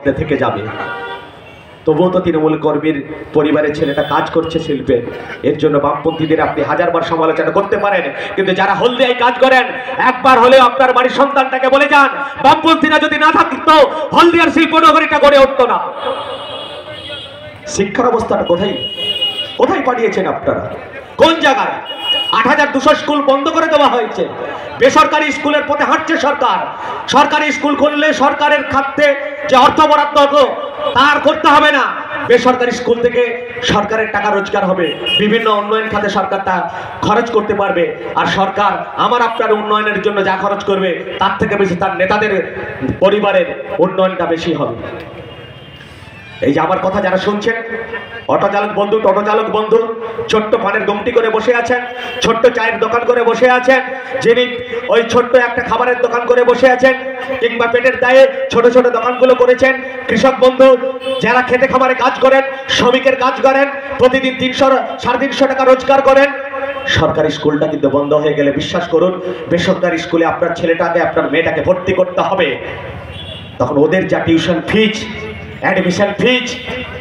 মধ্যে থেকে যাবে। তবুও তো তৃণমূল কর্মীর পরিবারের ছেলেটা কাজ করছে শিল্পে, এর জন্য বামপন্থীদের আপনি হাজারবার সমালোচনা করতে পারেন, কিন্তু যারা হলদিয়ায় কাজ করেন একবার হলেও আপনার বাড়ির সন্তানটাকে বলে যান, বামপন্থীরা যদি না থাকতো হলদিয়ার শিল্পনগরীটা গড়ে উঠতো না। শিক্ষার অবস্থাটা কোথায় কোথায় পাঠিয়েছেন আপনারা? কোন জায়গায়? ৮,২০০ স্কুল বন্ধ করে দেওয়া হয়েছে। বেসরকারি স্কুলের পথে হাঁটছে সরকার। সরকারি স্কুল খুললে সরকারের খাতে যে অর্থ বরাদ্দ হতো তার করতে হবে না, বেসরকারি স্কুল থেকে সরকারের টাকা রোজগার হবে, বিভিন্ন উন্নয়ন খাতে সরকার তা খরচ করতে পারবে। আর সরকার আমার আপনার উন্নয়নের জন্য যা খরচ করবে তার থেকে বেশি তার নেতাদের পরিবারের উন্নয়নটা বেশি হবে। এই যে আমার কথা যারা শুনছেন, অটো চালক বন্ধু, টোটো চালক বন্ধু, ছোট্ট পানের গমটি করে বসে আছেন, ছোট্ট চায়ের দোকান করে বসে আছেন, যিনি ওই ছোট্ট একটা খাবারের দোকান করে বসে আছেন, কিংবা পেটের দায়ে ছোট ছোট দোকানগুলো করেছেন, কৃষক বন্ধু যারা খেতে খামারে কাজ করেন, শ্রমিকের কাজ করেন, প্রতিদিন 300-350 টাকা রোজগার করেন, সরকারি স্কুলটা কিন্তু বন্ধ হয়ে গেলে বিশ্বাস করুন বেসরকারি স্কুলে আপনার ছেলেটাকে আপনার মেয়েটাকে ভর্তি করতে হবে। তখন ওদের যা টিউশন ফিজ, অ্যাডমিশন ফিজ,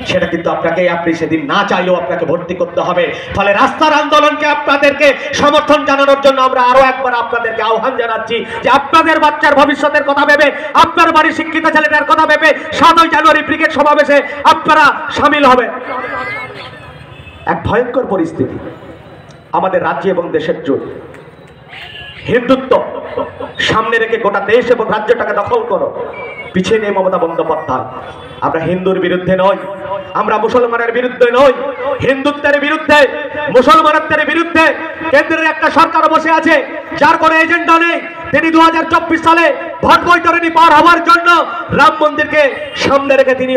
সেটা কিন্তু আপনাকে আপনি সেদিন না চাইলেও আপনাকে ভর্তি করতে হবে। ফলে রাস্তার আন্দোলনকে আপনাদেরকে সমর্থন জানানোর জন্য আমরা আরো একবার আপনাদেরকে আহ্বান জানাচ্ছি যে আপনাদের বাচ্চার ভবিষ্যতের কথা ভেবে, আপনার বাড়ির শিক্ষিত ছেলেটার কথা ভেবে 7ই জানুয়ারি ব্রিগেড সমাবেশে আপনারা সামিল হবেন। এক ভয়ঙ্কর পরিস্থিতি আমাদের রাজ্য এবং দেশের জন্য। হিন্দুত্ব সামনে রেখে গোটা দেশ এবং রাজ্যটাকে দখল করো, পিছিয়ে নেই মমতা বন্দ্যোপাধ্যায়। আমরা হিন্দুর বিরুদ্ধে নই, আমরা মুসলমানের বিরুদ্ধে নই, হিন্দুত্বের বিরুদ্ধে, মুসলমানত্বের বিরুদ্ধে। কেন্দ্রের একটা সরকার বসে আছে যার কোনো এজেন্ডা নেই। তিনি 2024 সালে ভোট বৈতরণী পার হওয়ার জন্য রাম মন্দিরকে সামনে রেখে তিনি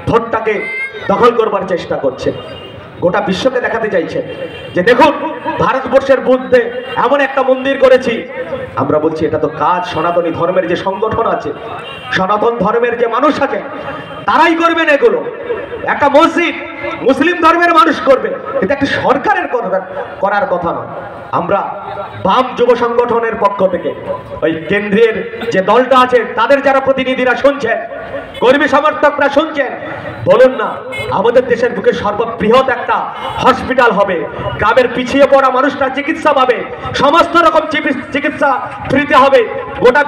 ভোটটাকে দখল করবার চেষ্টা করছেন। গোটা বিশ্বকে দেখাতে চাইছেন যে দেখুন ভারতবর্ষের মধ্যে এমন একটা মন্দির করেছি। আমরা বলছি এটা তো কাজ সনাতনী ধর্মের যে সংগঠন আছে, সনাতন ধর্মের যে মানুষ আছে তারাই করবেন এগুলো। একটা মসজিদ মুসলিম ধর্মের মানুষ করবে, এটা একটা সরকারের করার কথা নয়। আমরা বাম যুব সংগঠনের পক্ষ থেকে ওই কেন্দ্রের যে দলটা আছে তাদের যারা প্রতিনিধিরা শুনছেন, কর্মী সমর্থকরা শুনছেন, বলুন না আমাদের দেশের বুকে সর্ববৃহৎ একটা হসপিটাল হবে, গ্রামের পিছিয়ে পড়া মানুষরা চিকিৎসা পাবে, সমস্ত রকম চিকিৎসা ফ্রিতে হবে, গোটা